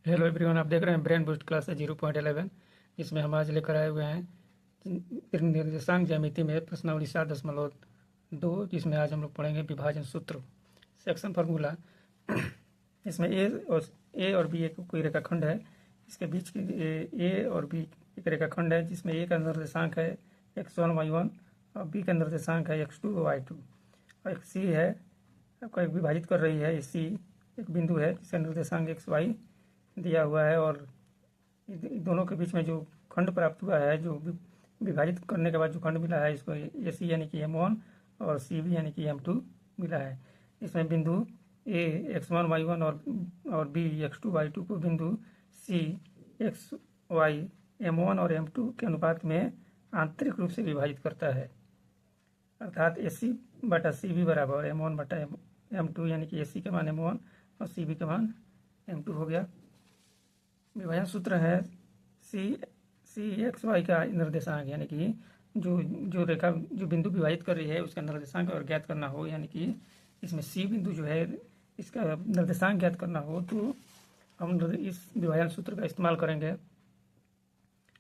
Hello everyone, आप देख रहे हैं ब्रेन बूस्ट क्लास 0.11, जिसमें हम आज लेकर आए हुए हैं निर्देशांक ज्यामिति में प्रश्नावली 7.2, जिसमें आज हम लोग पढ़ेंगे विभाजन सूत्र, सेक्शन फार्मूला। इसमें ए और बी एक कोई रेखाखंड है। इसके बीच की ए और बी एक रेखाखंड है, जिसमें ए का निर्देशांक है x1 y1 और बी का निर्देशांक है x2 y2, और एक सी है आपको एक विभाजित कर रही है। सी एक बिंदु है जिसका निर्देशांक xy दिया हुआ है, और दोनों के बीच में जो खंड प्राप्त हुआ है, जो विभाजित करने के बाद जो खंड मिला है, इसको ए सी यानी कि M1 और सी बी यानी कि M2 मिला है। इसमें बिंदु ए x1 y1 और बी x2 y2 को बिंदु सी xy M1 और M2 के अनुपात में आंतरिक रूप से विभाजित करता है, अर्थात AC बटा सी बी बराबर M1 बटा M2, यानी कि AC के मान M1 और सी बी के मान M2 हो गया। विभाजन सूत्र है सी एक्स वाई का निर्देशांक, यानी कि जो रेखा जो बिंदु विभाजित कर रही है उसका निर्देशांक अगर ज्ञात करना हो, यानी कि इसमें सी बिंदु जो है इसका निर्देशांक ज्ञात करना हो, तो हम इस विभाजन सूत्र का इस्तेमाल करेंगे।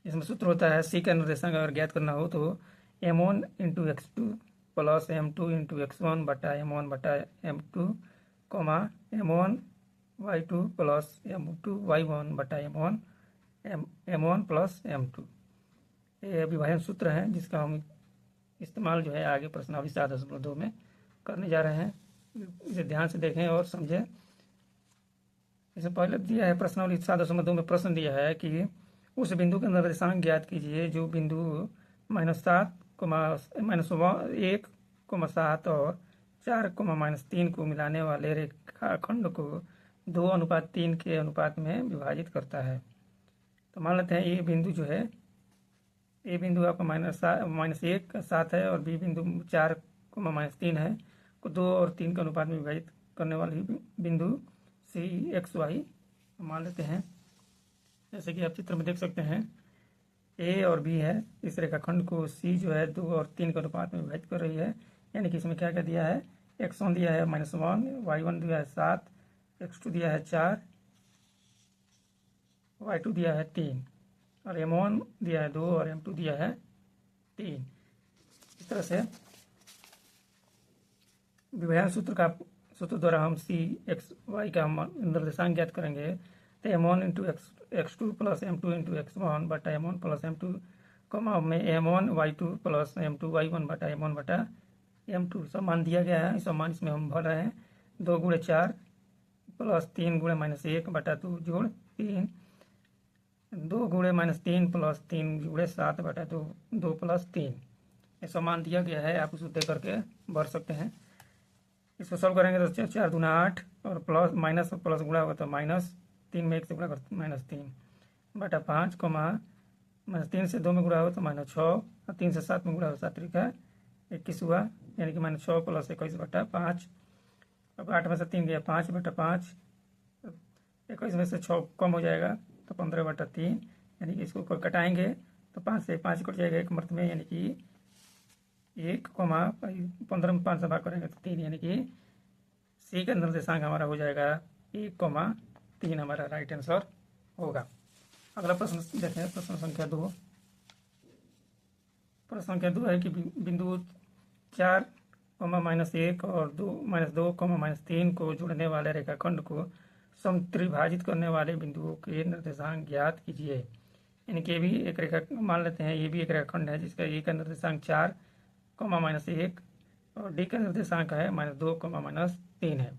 इसमें सूत्र होता है सी का निर्देशांक अगर ज्ञात करना हो तो M1 into x2 plus M2 into x1 बटा M1 बटा M2, M1 y2 plus M2 y1 बटा M1 प्लस M2। ये विभाजन सूत्र है जिसका हम इस्तेमाल जो है आगे प्रश्नावली 7.2 में करने जा रहे हैं। इसे ध्यान से देखें और समझें। इससे पहले दिया है प्रश्नावली 7.2 में प्रश्न दिया है कि उस बिंदु का निर्देशांक ज्ञात कीजिए जो बिंदु -1,7 और 4,-3 को मिलाने वाले रेखाखंड को 2:3 के अनुपात में विभाजित करता है। तो मान लेते हैं ए बिंदु जो है, ए बिंदु आपका -1,7 है और बी बिंदु 4,-3 है, को 2 और 3 के अनुपात में विभाजित करने वाली बिंदु सी एक्स वाई मान लेते हैं। जैसे कि आप चित्र में देख सकते हैं, ए और बी है, इस रेखाखंड को सी जो है 2 और 3 के अनुपात में विभाजित कर रही है। यानी कि इसमें क्या क्या दिया है, x1 दिया है -1, y1 दिया है 7, x2 दिया है 4, y2 दिया है 3, और M1 दिया है 2 और M2 दिया है 3। इस तरह से विभाजन सूत्र द्वारा हम सी एक्स वाई का निर्देशांक ज्ञात करेंगे। तो M1 into x2 plus M2 into x1 बटा M1 प्लस M2, में M1 y2 plus M2 y1 बटा M1 बटा M2 सब मान दिया गया है। सब मान इसमें हम भर रहे हैं। 2 गुणे 4 प्लस 3 गुणे -1 बटा 2 जोड़ 3, 2 गुणे -3 प्लस 3 गुणे 7 बटा 2 प्लस 3, ये सब मान दिया गया है। आप उसको दे करके भर सकते हैं। इसको सॉल्व करेंगे तो 4 दूना 8 और प्लस माइनस प्लस गुणा होगा तो -3 में 1 से गुणा करते -3 बटा 5, -3 से 2 में गुणा हो तो -6 और 3 से 7 में गुणा हो 7 का 21 हुआ, यानी कि -6 प्लस 21 बटा 5। अब 8 में से 3 गया 5 बटा 5, 21 में से 6 कम हो जाएगा तो 15 बटा 3, यानी कि इसको कटाएंगे तो 5 से 5 कट जाएगा एक मर्त में, यानी कि 1,15 में 5 से भाग करेंगे तो 3, यानी कि सी का निर्देशांक हमारा हो जाएगा 1,3, हमारा राइट आंसर होगा। अगला प्रश्न देखें, प्रश्न संख्या 2। प्रश्न संख्या 2 है कि बिंदु 4, -1 और 2, -3 को जोड़ने वाले रेखाखंड को समत्रिभाजित करने वाले बिंदुओं के निर्देशांक ज्ञात कीजिए। यानी कि ये भी एक रेखा मान लेते हैं, ये भी एक रेखाखंड है जिसका ए का निर्देशांक 4, -1 और डी का निर्देशांक है -2, -3 है।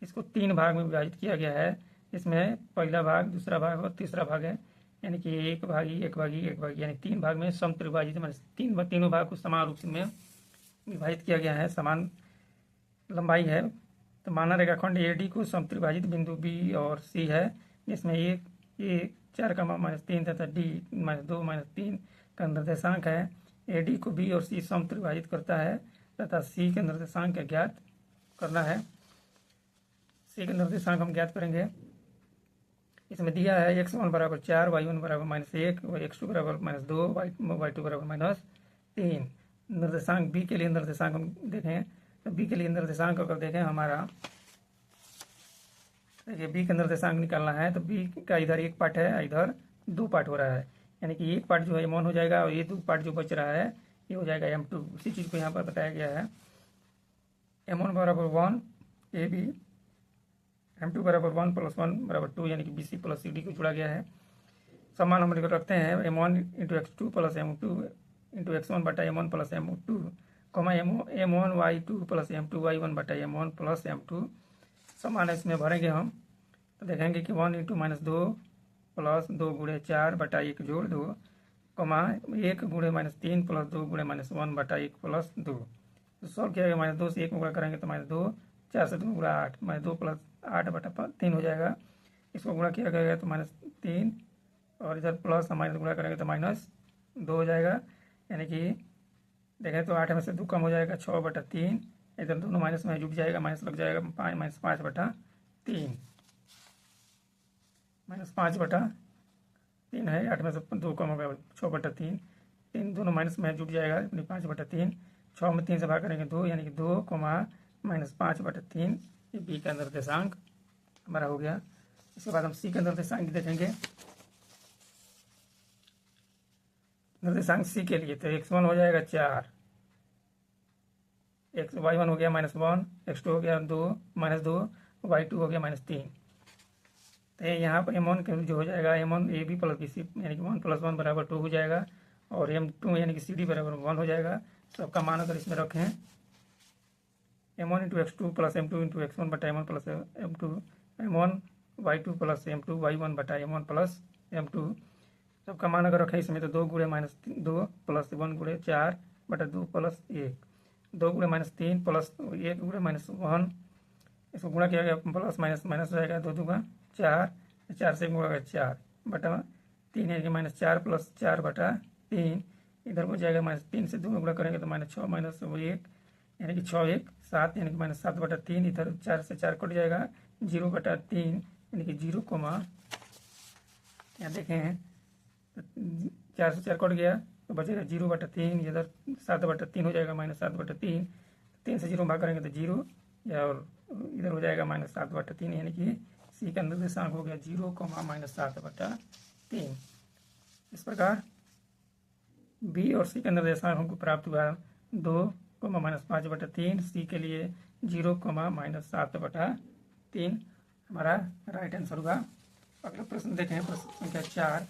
इसको 3 भाग में विभाजित किया गया है। इसमें पहला भाग, दूसरा भाग और तीसरा भाग है, यानी कि एक भागी यानी 3 भाग में समत्रिभाजित, तीनों भाग को समान रूप में विभाजित किया गया है, समान लंबाई है। तो माना रेखाखंड AD को समत्रिभाजित बिंदु बी और सी है, जिसमें ए 4, -3 तथा डी -2, -3 का निर्देशांक है। AD को बी और सी समत्रिभाजित करता है तथा सी के निर्देशांक ज्ञात करना है। सी का निर्देशांक हम ज्ञात करेंगे। इसमें दिया है x1 बराबर 4, y1 बराबर -1, x2 बराबर -2, y2 बराबर -3। निर्देशांक बी के लिए निर्देशांक हम देखें तो बी के लिए निर्देशांक अगर देखें हमारा देखिए बी का निर्देशांक निकालना है, तो बी का इधर एक पार्ट है, इधर दो पार्ट हो रहा है, यानी कि एक पार्ट जो है m1 हो जाएगा और ये दो पार्ट जो बच रहा है ये हो जाएगा m2। उसी चीज़ को यहाँ पर बताया गया है। m1 बराबर 1 ए बी, m2 बराबर 1 + 1 बराबर 2, यानी कि B C plus C D को जोड़ा गया है। समान हम लोग रखते हैं m1 × x2 + m2 × x1 बटा m1 + m2, m1 y2 + m2 y1 बटा m1 + m2। समान इसमें भरेंगे हम, तो देखेंगे कि 1 × -2 + 2 × 4 बटा 1 जोड़ 2, 1 × -3 + 2 × -1 बटा 1 + 2। तो सॉल्व किया गया, -2 से 1 गुणा करेंगे तो -2, 4 से 2 गुणा 8, -2 + 8 बटा 3 हो जाएगा। इसको गुणा किया गया तो -3 और इधर प्लस माइनस गुणा करेंगे तो -2 हो जाएगा, यानी कि देखें तो 8 में से 2 कम हो जाएगा, 6 बटा 3। इधर दोनों माइनस में जुड़ जाएगा, माइनस लग जाएगा, -5 बटा 3, -5 बटा 3 है, 8 में से 2 कम हो गया, 6 बटा 3, 3 दोनों माइनस में जुड़ जाएगा, 5 बटा 3, 6 में 3 से भाग करेंगे 2, यानी कि 2, -5 बटा 3, ये बी का निर्देशांक हमारा हो गया। इसके बाद हम सी का निर्देशांक देखेंगे। निर्देशांक सी के लिए तो x1 हो जाएगा 4, y1 हो गया -1, x2 हो गया -2, y2 हो गया -3। तो यहाँ पर m1 के जो हो जाएगा m1 A B + B C, यानी कि 1 + 1 बराबर 2 हो जाएगा, और m2 यानी कि सी डी बराबर 1 हो जाएगा। सबका मान अगर इसमें रखें m1 × x2 + m2 × x1 बटा m1 + m2, m1 y2 + m2 y1 बटा m1 + m2। सबका मान अगर रखें इसमें तो 2 × -2 + 1 × 4 बटा 2 + 1, 2 × -3 + 1 × -1, इसको गुणा किया गया, प्लस माइनस हो जाएगा, 2 दूगा 4, 4 से गुणा गया 4 बटा 3, यानी कि -4 + 4 बटा 3, इधर हो जाएगा -3 से 2 गुणा करेंगे तो -6 - 1, यानी कि 6 1 7, यानी कि -7 बटा 3, इधर 4 से 4 कट जाएगा, 0 बटा 3, यानी कि 0, यहाँ देखें 4 से 4 कट गया तो बचेगा 0 बटा 3, इधर 7 बटा 3 हो जाएगा, -7 बटा 3, 3 से 0 भाग करेंगे तो 0, और इधर हो जाएगा -7 बटा 3, यानी कि सी का निर्देशांक हो गया 0, -7 बटा 3। इस प्रकार बी और सी का निर्देशांक हमको प्राप्त हुआ 2, -5 बटा 3, सी के लिए 0, -7 बटा 3 हमारा राइट आंसर हुआ। अगला प्रश्न देखें, प्रश्न संख्या 4।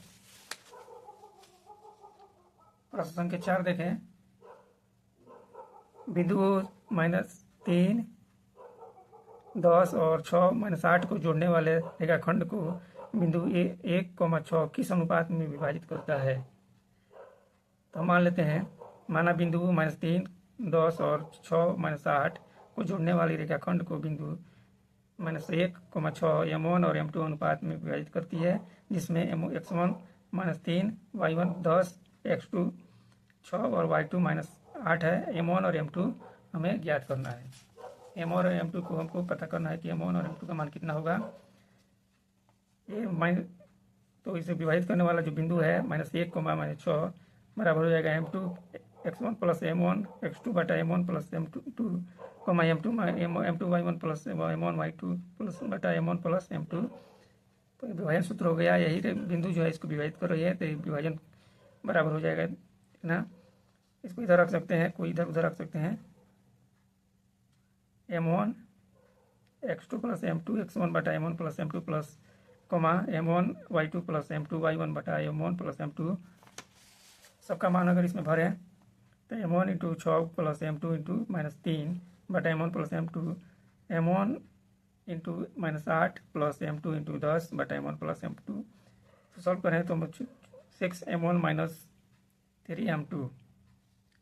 प्रश्न संख्या 4 देखें, बिंदु -3, 10 और 6 -8 को जोड़ने वाले रेखाखंड को बिंदु 1, 6 किस अनुपात में विभाजित करता है। तो हम मान लेते हैं, माना बिंदु -3, 10 और 6 -8 को जोड़ने वाली रेखाखंड को बिंदु -1, 6 m1 और m2 अनुपात में विभाजित करती है, जिसमें x1 -3, y1 10, x2 6 और y2 -8 है। m1 और m2 हमें ज्ञात करना है। m1 और m2 को हमको पता करना है कि m1 और m2 का मान कितना होगा। तो इसे विभाजित करने वाला जो बिंदु है -1, -6 बराबर हो जाएगा m2 x1 + m1 x2 बटा m1 + m2, m2 y1 + m1 y2 बटा m1 + m2। तो विभाजन सूत्र हो गया, यही बिंदु जो है इसको विभाजित कर रही है, तो विभाजन बराबर हो जाएगा इतना। इसको इधर रख सकते हैं, कोई इधर उधर रख सकते हैं, m1 x2 + m2 x1 बटा m1 + m2 plus m1 y2 + m2 y1 बटा m1 + m2। सबका मान अगर इसमें भरें तो m1 × 6 + m2 × -3 बटा m1 + m2, m1 × -8 + m2 × 10 बटा m1 + m2। तो सॉल्व करें तो 6m1 - 3m2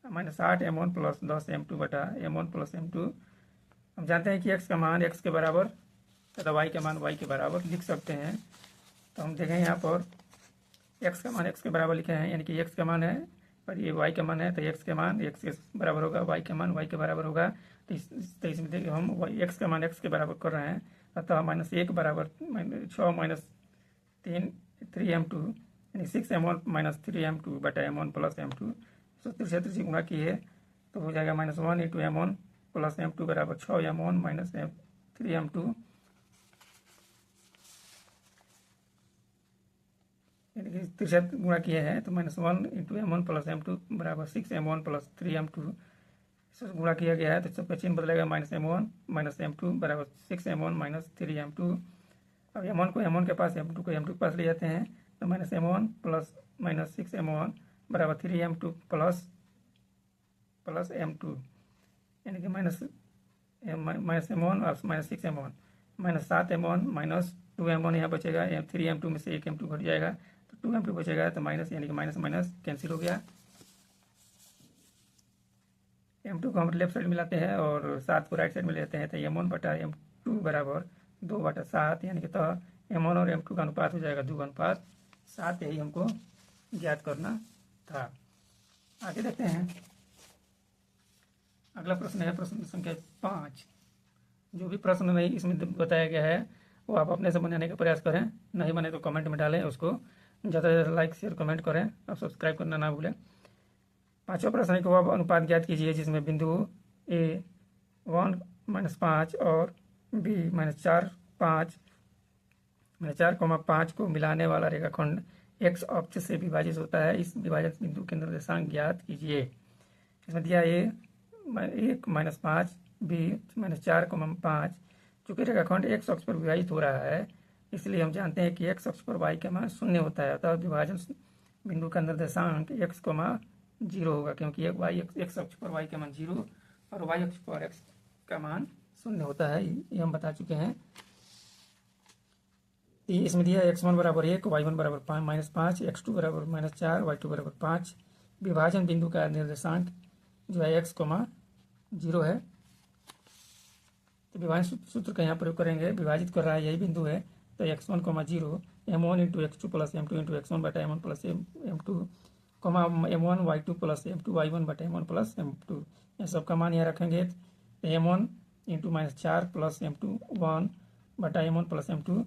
-8m1 + 10m2 बटा m1 + m2। हम जानते हैं कि x का मान x के बराबर तथा y का मान y के बराबर लिख सकते हैं। तो हम देखें यहाँ पर x का मान x के बराबर लिखे हैं, यानी कि x का मान है और ये y का मान है, तो x का मान x के बराबर होगा, y का मान y के बराबर होगा। तो इसमें देखिए हम x का मान x के बराबर कर रहे हैं, अतः -1 बराबर 6 - 3m2, यानी 6m1 - 3m2 बटा m1 + m2। सूत्र से गुणा किए तो हो जाएगा -1 × m1 + m2 बराबर 6m1 - 3m2। यानी कि तिरछा गुणा किए हैं तो -1 इंटू M1 प्लस M2 बराबर 6M1 प्लस 3M2 गुणा किया गया है तो सबका चिन्ह बदलेगा -M1 -M2 बराबर 6M1 माइनस 3M2। अब M1 को M1 के पास M2 को M2 के पास ले जाते हैं तो -M1 प्लस -6M1 बराबर 3M2 प्लस M2 यानी कि -M1 और -6M1 -7M1 माइनस 2M1 यहाँ बचेगा, 3M2 में से 1M2 घट जाएगा तो 2M2 बचेगा तो माइनस यानी कि माइनस माइनस कैंसिल हो गया। M2 को हम लेफ्ट साइड में लाते हैं और 7 को राइट साइड में लेते हैं तो M1 बटा M2 बराबर 2/7 यानी कि तो M1 और M2 का अनुपात हो जाएगा 2:7। यही हमको ज्ञात करना था। आगे देखते हैं। अगला प्रश्न है प्रश्न संख्या 5। जो भी प्रश्न नहीं इसमें बताया गया है वो आप अपने से बनाने का प्रयास करें, नहीं बने तो कमेंट में डालें, उसको ज़्यादा से ज़्यादा लाइक शेयर कमेंट करें और सब्सक्राइब करना ना भूलें। 5वां प्रश्न को आप अनुपात ज्ञात कीजिए जिसमें बिंदु A 1-5 और B -4,5 को मिलाने वाला रेखाखंड x अक्ष से विभाजित होता है। इस विभाजित बिंदु के निर्देशांक ज्ञात कीजिए। इसमें दिया A 1-5 B -4,5। चूँकि रेखाखंड x अक्ष पर विभाजित हो रहा है इसलिए हम जानते हैं कि x अक्ष पर y का मान 0 होता है, अतः विभाजन बिंदु का निर्देशांक x, 0 होगा क्योंकि x अक्ष पर y का मान 0 और y अक्ष पर x का मान 0 होता है। ये हम बता चुके हैं। इसमें दिया x1 बराबर 1, y1 बराबर -5, x2 बराबर -4, y2 बराबर 5। विभाजन बिंदु का निर्देशांक जो है x, 0 है। तो विभाजन सूत्र का यहाँ प्रयोग करेंगे। विभाजित कर रहा है यही बिंदु है तो x1, 0 M1 into x2 plus M2 into x1 बटा M1 plus M2 M1 y2 plus M2 y1 बटा M1 प्लस M2। यह सब का मान यहाँ रखेंगे तो M1 इंटू -4 प्लस M2 1 बटा M1 plus M2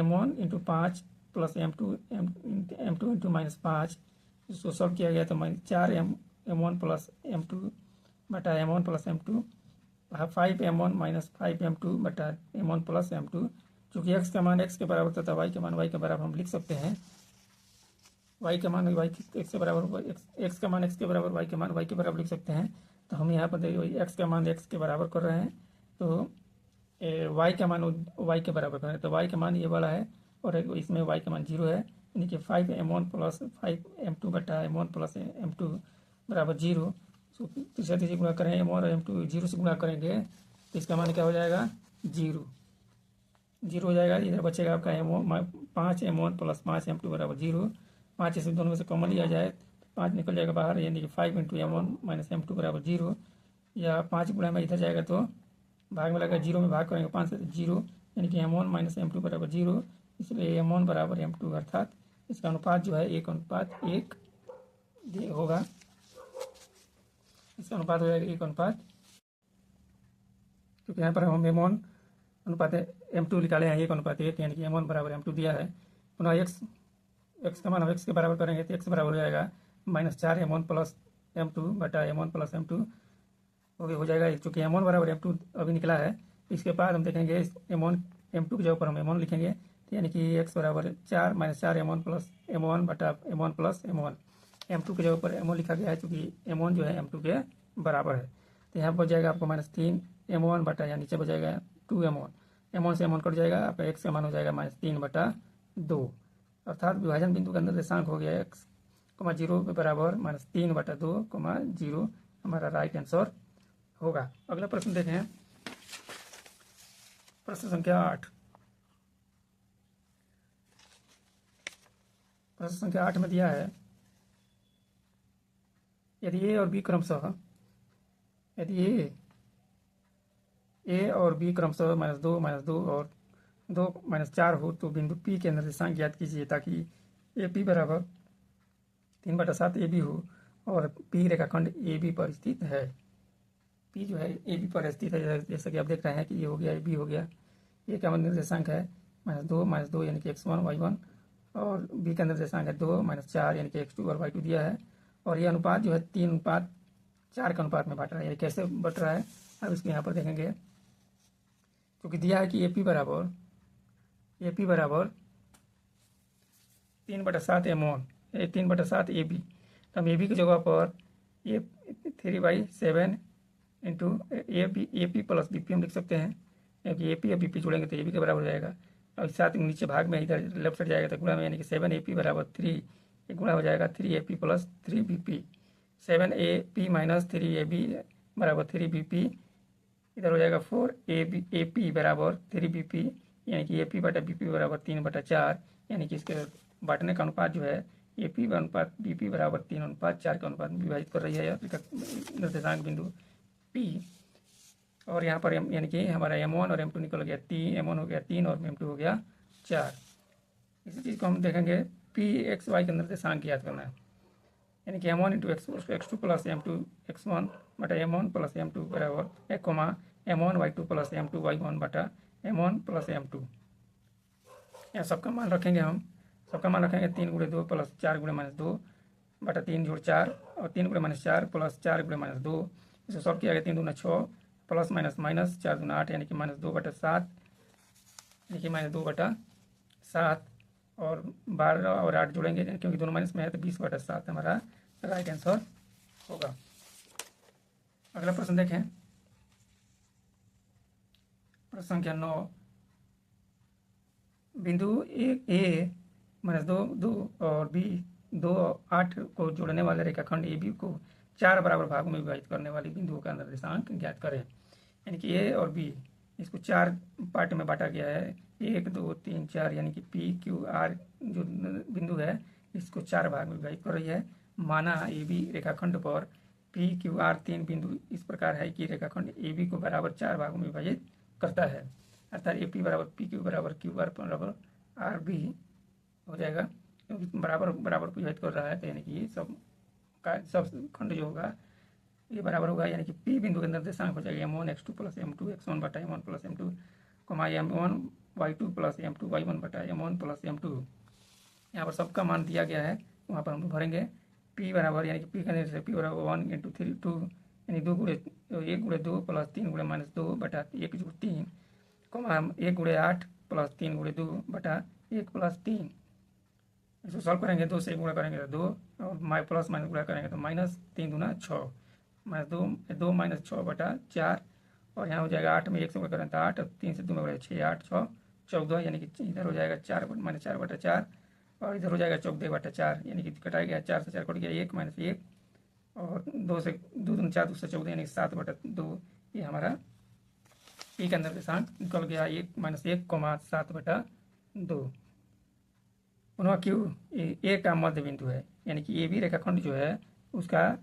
M1 into 5 plus M2 into -5 इसको सॉल्व किया गया तो -4 M1 प्लस M2 बटा M1 plus M2 5M1 minus 5M2 बटा M1 प्लस M2। चूँकि x का मान x के बराबर तथा y का मान y के बराबर हम लिख सकते हैं। y का मान x के बराबर x का मान x के बराबर y के मान y के बराबर लिख सकते हैं। तो हम यहाँ पर देखिए x का मान x के बराबर कर रहे हैं तो y का मान y के बराबर कर रहे हैं तो y का मान ये वाला है और इसमें y का मान 0 है यानी कि 5M1 प्लस 5M2 बटा M1 प्लस M2 बराबर 0। तीसरा तीसरी गुणा करें M1 और M2 0 से गुणा करेंगे तो इसका मान क्या हो जाएगा 0 हो जाएगा। इधर बचेगा आपका 5M1 प्लस 5M2 बराबर 0। 5 से दोनों में से कॉमन लिया जाए तो 5 निकल जाएगा बाहर यानी कि 5 इंटू M1 माइनस M2 बराबर 0। या 5 गुणा में इधर जाएगा तो भाग में लगेगा 0 में भाग करेंगे 5 से 0 यानी कि M1 माइनस M2 बराबर 0। इसलिए M1 बराबर M2 अर्थात इसका अनुपात जो है 1:1 होगा। इसका अनुपात हो जाएगा 1:1 क्योंकि यहाँ पर हम M1 अनुपात M2 निकाले हैं 1:1 यानी कि M1 बराबर M2 दिया है। पुनः x का मान हम x के बराबर करेंगे तो x बराबर हो जाएगा -4 M1 प्लस M2 बटा M1 प्लस M2 हो जाएगा। चूँकि M1 बराबर M2 अभी निकला है इसके बाद हम देखेंगे M1 M2 की जगह पर हम M1 लिखेंगे तो यानी कि x बराबर 4 -4 M1 प्लस M1 बटा M1 प्लस M1। M2 की जगह पर M1 लिखा गया है क्योंकि M1 जो है M2 के बराबर है। तो यहाँ पर जाएगा आपको -3 M1 बटा या नीचे बचेगा 2M1। M1 से M1 कट जाएगा आपका x का मान हो जाएगा -3/2 अर्थात विभाजन बिंदु का निर्देशांक हो गया x, 0 के बराबर -3/2, 0 हमारा राइट आंसर होगा। अगला प्रश्न देखें। प्रश्न संख्या 8। प्रश्न संख्या 8 में दिया है यदि A और B क्रमशः A और B क्रमशः -2 और 2-4 हो तो बिंदु P के निर्देशांक ज्ञात कीजिए ताकि AP बराबर 3/7 AB हो और P रेखाखंड AB पर स्थित है। P जो है AB पर स्थित है जैसा कि आप देख रहे हैं कि ये हो गया AB हो गया। A का निर्देशांक है -2 यानी कि x1 y1 और B का निर्देशांक है 2 -4 यानी कि x2 और y2 दिया है। और ये अनुपात जो है 3:4 का अनुपात में बांट रहा है। यानी कैसे बट रहा है अब इसको यहाँ पर देखेंगे क्योंकि दिया है कि AP बराबर 3/7 M1, 3/7 AB। तो हम AB की जगह पर ये 3/7 इंटू AP प्लस BP हम लिख सकते हैं, क्योंकि AP और BP जोड़ेंगे तो AB के बराबर हो जाएगा। और साथ में नीचे भाग में इधर लेफ्ट साइड जाएगा तो गुणा में, यानी कि 7AP बराबर 3, एक गुणा हो जाएगा 3AP plus 3BP। 7AP minus 3AB बराबर 3BP, इधर हो जाएगा 4AP बराबर 3BP, यानी कि AP बटा BP बराबर 3/4, यानी कि इसके बांटने का अनुपात जो है AP अनुपात BP बराबर 3:4 के अनुपात में विभाजित कर रही है निर्देशांक बिंदु P। और यहाँ पर यानी कि हमारा M1 और M2 निकल गया 3, M1 हो गया 3 और M2 हो गया 4। इसी चीज़ को हम देखेंगे PXY के निर्देशांक ज्ञात करना है, यानी कि M1 into x2 plus M2 x1 बटा M1 प्लस M2 बराबर M1 y2 plus M2 y1 बटा M1 प्लस M2। यहाँ सबका मान रखेंगे, हम सबका मान रखेंगे 3×2 प्लस 4×-2 बटा 3 जोड़ 4 और 3×-4 प्लस 4×-2। इसे सॉल्व किया गया 3 दूना 6 प्लस माइनस 4 दूना 8, यानी कि -2/7, यानी कि -2/7 और 12 और 8 जोड़ेंगे क्योंकि दोनों माइनस में है तो 20/7 हमारा राइट आंसर होगा। अगला प्रश्न देखें, प्रश्न संख्या 9। बिंदु A -2 और B 2 8 को जोड़ने वाले रेखाखंड AB को 4 बराबर भागों में विभाजित करने वाली बिंदुओं का निर्देशांक ज्ञात करें। यानी कि A और B इसको 4 पार्ट में बांटा गया है, 1 2 3 4, यानी कि PQR जो बिंदु है इसको 4 भाग में विभाजित कर रही है। माना AB रेखाखंड पर PQR 3 बिंदु इस प्रकार है कि रेखाखंड AB को बराबर 4 भागों में विभाजित करता है, अर्थात AP बराबर PQ बराबर QR बराबर RB हो जाएगा, क्योंकि बराबर विभाजित कर रहा है। तो यानी कि ये सब खंड जो होगा ये बराबर होगा, यानी कि P बिंदु के निर्देशांक हो जाएगा M1 x2 plus M2 x1 बटा M1 plus M2, M1 y2 plus M2 y1 बटा M1 प्लस M2। यहाँ पर सबका मान दिया गया है, वहाँ पर हम भरेंगे P बराबर, यानी कि P का निर्देशांक P बराबर 1 × 3 2, यानी 1×2 प्लस 3×-2 बटा 1+3, 1×8 प्लस 3×2 बटा 1+3। इसको सॉल्व करेंगे, 2 से गुणा करेंगे तो 2 और प्लस माइनस गुणा करेंगे तो -3 दूना 6, -2 - 6 बटा 4, और यहाँ हो जाएगा 8 में 1 से गुणा करें तो 8, 3 से 2 में 6, 8 6 14, यानी कि इधर हो जाएगा 4 बटा 4 और इधर हो जाएगा 14/4, यानी कि कटाया गया 4 से 4 कट गया 1 -1 और 2 से 2 दूना 4 2 से 14, यानी 7/2। ये हमारा P का निर्देशांक निकल गया 1-1, 7/2। Q A का मध्य बिंदु है, यानी कि AB रेखाखंड जो है उसका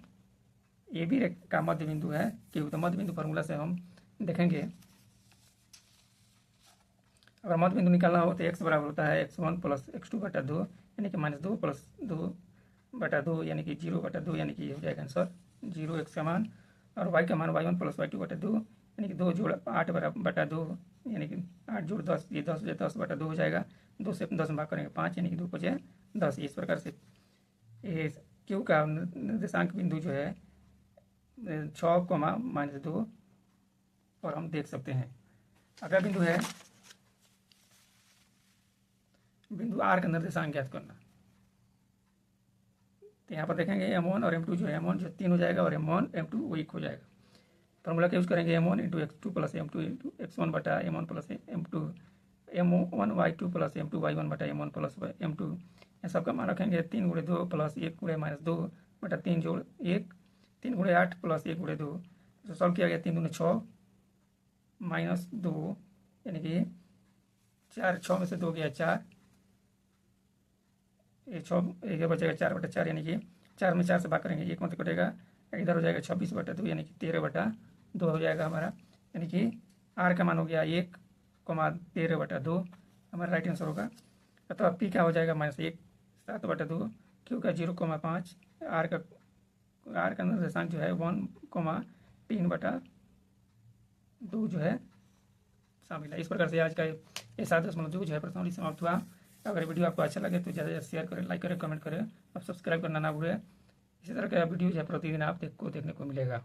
AB का मध्य बिंदु है Q। तो मध्य बिंदु फार्मूला से हम देखेंगे, अगर मध्य बिंदु निकालना हो तो x बराबर होता है x1 प्लस x2/2, यानी कि -2 प्लस 2/2, यानी कि 0/2, यानी कि हो जाएगा आंसर 0 x का मान, और y का मान y1 प्लस y2/2, यानी कि 2 जोड़ 8/2, यानी कि 8 जोड़ 10, ये 10/2 हो जाएगा। 2 से 10 में भाग करेंगे 5, यानी कि 2 × 10। इस प्रकार से Q का निर्देशांक बिंदु जो है 6, -2 और हम देख सकते हैं। अगला बिंदु है बिंदु R का निर्देशांक ज्ञात करना। तो यहाँ पर देखेंगे M1 और M2 जो है, M1 जो 3 हो जाएगा और M2 वो 1 हो जाएगा। फॉर्मूला का यूज़ करेंगे M1 × x2 plus M2 × x1 बटा M1 plus M2, M1 y2 plus M2 y1 बटा M1 प्लस M2। यहाँ सबका मान रखेंगे 3×2 प्लस 1×-2 बटा 3 जोड़ 1, 3×8 प्लस 1×2। तो सॉल्व किया गया 3 दूना 6 -2, यानी कि 4, 6 में से 2 गया 4, ये 6 एक बचेगा 4/4, यानी कि 4 में 4 से भाग करेंगे 1 मत कटेगा, इधर हो जाएगा 26/2, यानी कि 13/2 हो जाएगा हमारा, यानी कि R का मान हो गया 1,13/2 हमारा राइट आंसर होगा। अथवा P का हो जाएगा -1 7/2, Q का 0,5, R का निर्देशांक जो है 1,3/2 जो है शामिल है। इस प्रकार से आज का ये 7.2 जो है प्रश्नावली समाप्त हुआ। अगर वीडियो आपको अच्छा लगे तो ज़्यादा से शेयर करें, लाइक करें, कमेंट करें और सब्सक्राइब करना ना भूलें। इसी तरह का वीडियो जो है प्रतिदिन आप देखने को मिलेगा।